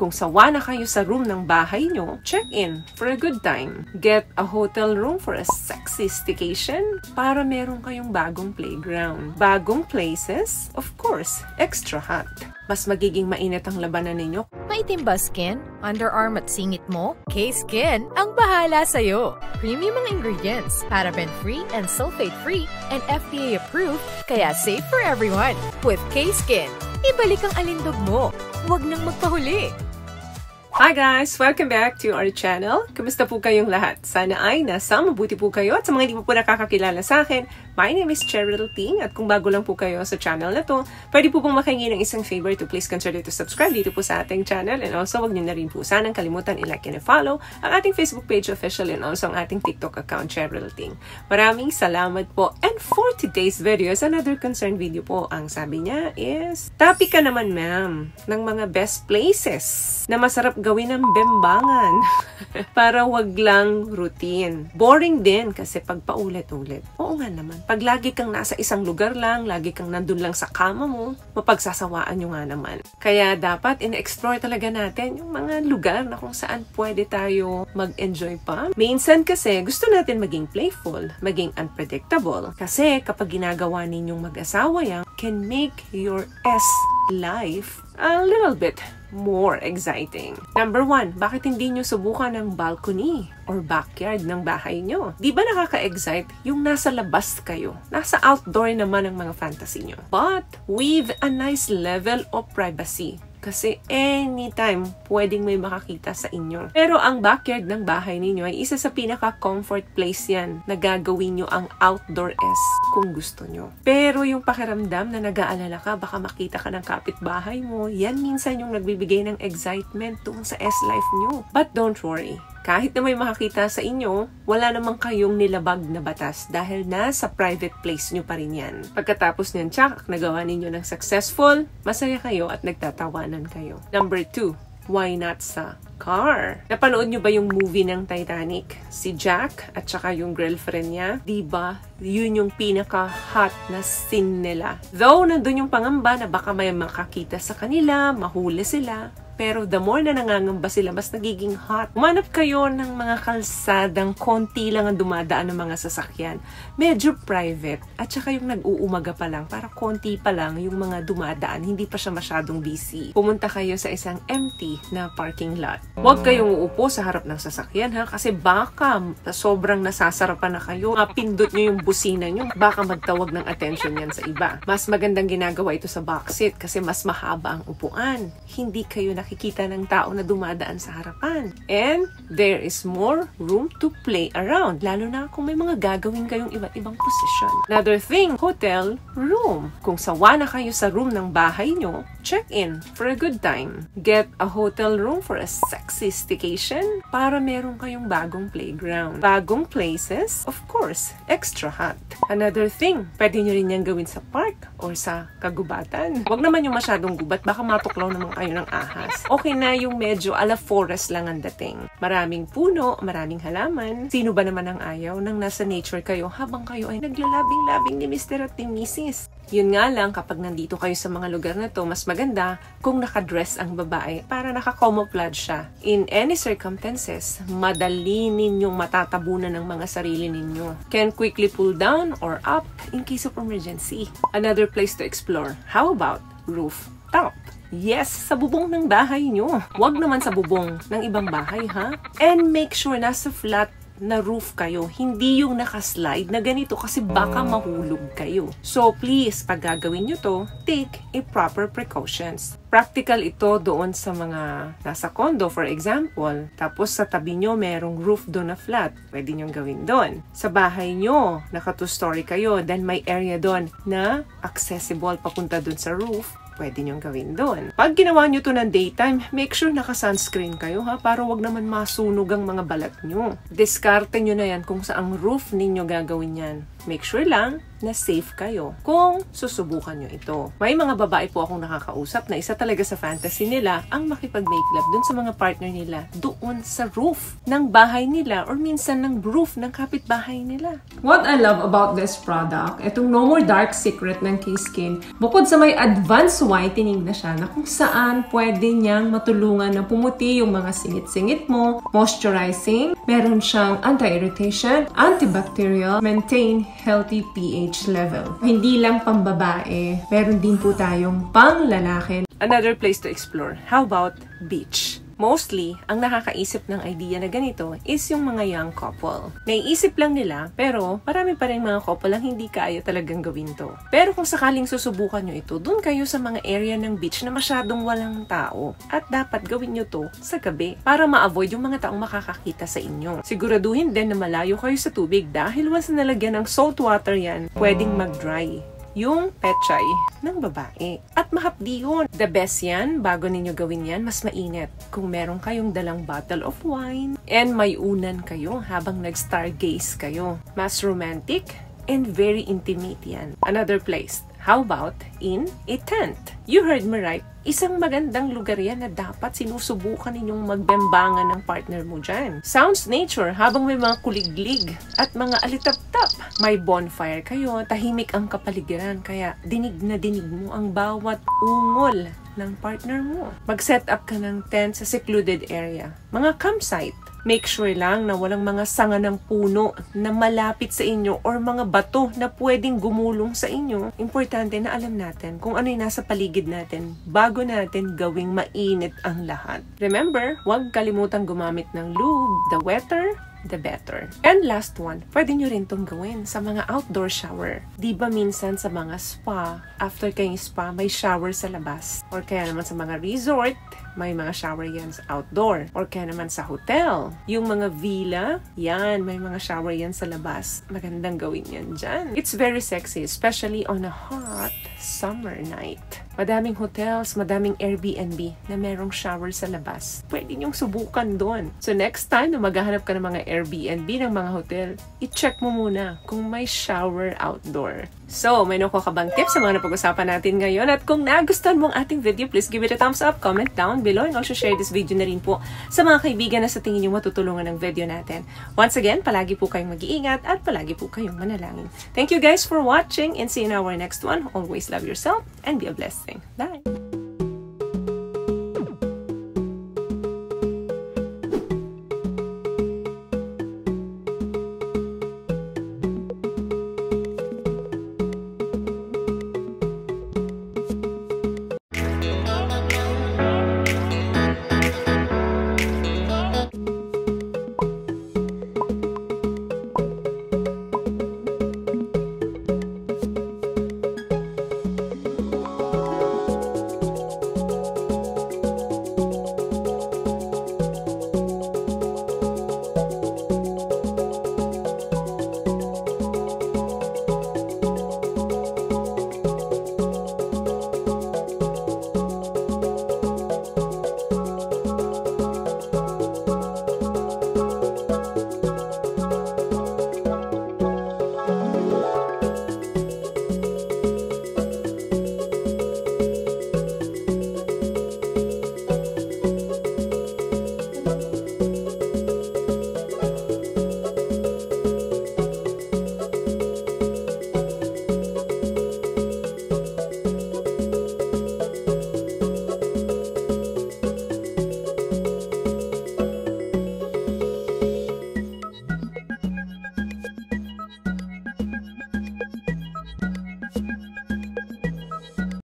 Kung sawa na kayo sa room ng bahay nyo, check in for a good time. Get a hotel room for a sexy staycation para meron kayong bagong playground. Bagong places, of course, extra hot. Mas magiging mainit ang labanan ninyo. Maitim ba skin? Underarm at singit mo? K-Skin ang bahala sa'yo. Premium ang ingredients, paraben-free and sulfate-free, and FDA-approved, kaya safe for everyone. With K-Skin, ibalik ang alindog mo. Huwag nang magpahuli. Hi guys! Welcome back to our channel. Kumusta po kayong lahat? Sana ay nasa mabuti po kayo. At sa mga hindi po nakakakilala sa akin, my name is Cheryl Ting. At kung bago lang po kayo sa channel na to, pwede po pong makahingi ng isang favor to please consider to subscribe dito po sa ating channel. And also, wag niyo na rin po sanang kalimutan i-like and i-follow ang ating Facebook page official and also ang ating TikTok account, Cheryl Ting. Maraming salamat po. And for today's video is another concern video po. Ang sabi niya is, topic ka naman ma'am ng mga best places na masarap gawin ng bembangan para wag lang routine. Boring din kasi pag paulit-ulit. Oo nga naman. Pag lagi kang nasa isang lugar lang, lagi kang nandun lang sa kama mo, mapagsasawaan nyo nga naman. Kaya dapat in-explore talaga natin yung mga lugar na kung saan pwede tayo mag-enjoy pa. Minsan kasi gusto natin maging playful, maging unpredictable. Kasi kapag ginagawa ninyong mag-asawa yan, can make your life a little bit more exciting. Number 1, bakit hindi nyo subukan ng balcony or backyard ng bahay nyo? Di ba nakaka-excite yung nasa labas kayo? Nasa outdoor naman ang mga fantasy nyo. But with a nice level of privacy. Kasi anytime, pwedeng may makakita sa inyo. Pero ang backyard ng bahay ninyo ay isa sa pinaka-comfort place yan na gagawin nyo ang outdoor-es kung gusto nyo. Pero yung pakiramdam na nag-aalala ka, baka makita ka ng kapitbahay mo, yan minsan yung nagbibigay ng excitement tungkol sa S-life nyo. But don't worry. Kahit na may makakita sa inyo, wala namang kayong nilabag na batas dahil nasa private place nyo pa rin yan. Pagkatapos niyan, tsak, nagawa ninyo ng successful, masaya kayo at nagtatawanan kayo. Number 2, why not sa car? Napanood nyo ba yung movie ng Titanic? Si Jack at saka yung girlfriend niya, diba? Yun yung pinaka-hot na scene nila. Though, nandun yung pangamba na baka may makakita sa kanila, mahuli sila. Pero the more na nangangamba sila, mas nagiging hot. Umanap kayo ng mga kalsadang konti lang ang dumadaan ng mga sasakyan. Medyo private. At saka yung nag-uumaga pa lang, para konti pa lang yung mga dumadaan. Hindi pa siya masyadong busy. Pumunta kayo sa isang empty na parking lot. Huwag kayong uupo sa harap ng sasakyan ha, kasi baka sobrang nasasarapan na kayo. Mapindot nyo yung busina nyo. Baka magtawag ng attention yan sa iba. Mas magandang ginagawa ito sa backseat kasi mas mahaba ang upuan. Hindi kayo nakikita ng tao na dumadaan sa harapan. And there is more room to play around. Lalo na kung may mga gagawin kayong iba't ibang posisyon. Another thing, hotel room. Kung sawa na kayo sa room ng bahay nyo, check in for a good time. Get a hotel room for a sexy staycation para meron kayong bagong playground. Bagong places, of course, extra hot. Another thing, pwede nyo rin yan gawin sa park or sa kagubatan. Huwag naman yung masyadong gubat, baka matuklaw naman kayo ng ahas. Okay na yung medyo ala forest lang ang dating. Maraming puno, maraming halaman. Sino ba naman ang ayaw nang nasa nature kayo habang kayo ay naglalabing-labing ni Mr. at ni Mrs. Yun nga lang, kapag nandito kayo sa mga lugar na to, mas maganda kung nakadress ang babae para nakacamouflage siya. In any circumstances, madali ninyong matatabunan ng mga sarili ninyo. Can quickly pull down or up in case of emergency. Another place to explore. How about rooftop? Yes, sa bubong ng bahay nyo. Huwag naman sa bubong ng ibang bahay, ha? And make sure nasa flat na roof kayo, hindi yung nakaslide na ganito kasi baka mahulog kayo. So please, pag gagawin nyo to, take a proper precautions. Practical ito doon sa mga nasa condo, for example. Tapos sa tabi nyo, merong roof doon na flat. Pwede nyo gawin doon. Sa bahay nyo, naka 2-story kayo, then may area doon na accessible papunta doon sa roof. Pwede nyong gawin doon. Pag ginawa nyo to ng daytime, make sure naka-sunscreen kayo ha, para wag naman masunog ang mga balat nyo. Diskarte nyo na yan kung saang roof ninyo gagawin yan. Make sure lang, na safe kayo kung susubukan nyo ito. May mga babae po akong nakakausap na isa talaga sa fantasy nila ang makipag-make love dun sa mga partner nila doon sa roof ng bahay nila or minsan ng roof ng kapitbahay nila. What I love about this product, itong No More Dark Secret ng K-Skin, bukod sa may advanced whitening na siya na kung saan pwede niyang matulungan na pumuti yung mga singit-singit mo, moisturizing, meron siyang anti-irritation, antibacterial, maintain healthy pH level. Hindi lang pambabae, meron din po tayong pang-lalaki. Another place to explore. How about beach? Mostly, ang nakakaisip ng idea na ganito is yung mga young couple. Naiisip lang nila, pero marami pa rin mga couple ang hindi kaya talagang gawin to. Pero kung sakaling susubukan nyo ito, dun kayo sa mga area ng beach na masyadong walang tao. At dapat gawin nyo to sa gabi para ma-avoid yung mga taong makakakita sa inyo. Siguraduhin din na malayo kayo sa tubig dahil once nalagyan ng salt water yan, pwedeng mag-dry yung pechay ng babae. At mahapdi yun. The best yan, bago ninyo gawin yan, mas mainit. Kung meron kayong dalang bottle of wine and may unan kayo habang nag-stargaze kayo. Mas romantic and very intimate yan. Another place. How about in a tent? You heard me right. Isang magandang lugar yan na dapat sinusubukan ninyong magbembangan ng partner mo dyan. Sounds nature habang may mga kuliglig at mga alitap-tap. May bonfire kayo, tahimik ang kapaligiran, kaya dinig na dinig mo ang bawat ungol ng partner mo. Mag-set up ka ng tent sa secluded area. Mga campsite. Make sure lang na walang mga sanga ng puno na malapit sa inyo or mga bato na pwedeng gumulong sa inyo. Importante na alam natin kung ano yung nasa paligid natin bago natin gawing mainit ang lahat. Remember, huwag kalimutang gumamit ng lube. The wetter, the better. And last one, pwede nyo rin itong gawin sa mga outdoor shower. Di ba minsan sa mga spa, after kayong spa, may shower sa labas? Or kaya naman sa mga resort, may mga shower yan sa outdoor. Or kaya naman sa hotel. Yung mga villa, yan, may mga shower yan sa labas. Magandang gawin yan dyan. It's very sexy, especially on a hot summer night. Madaming hotels, madaming Airbnb na merong shower sa labas. Pwede niyong subukan doon. So next time na maghahanap ka ng mga Airbnb ng mga hotel, i-check mo muna kung may shower outdoor. So, may nakuha ka bang tips sa mga napag-usapan natin ngayon? At kung nagustuhan mo ang ating video, please give it a thumbs up, comment down below, and also share this video na rin po sa mga kaibigan na sa tingin nyo matutulungan ng video natin. Once again, palagi po kayong mag-iingat at palagi po kayong manalangin. Thank you guys for watching and see you in our next one. Always love yourself and be a blessing. Bye!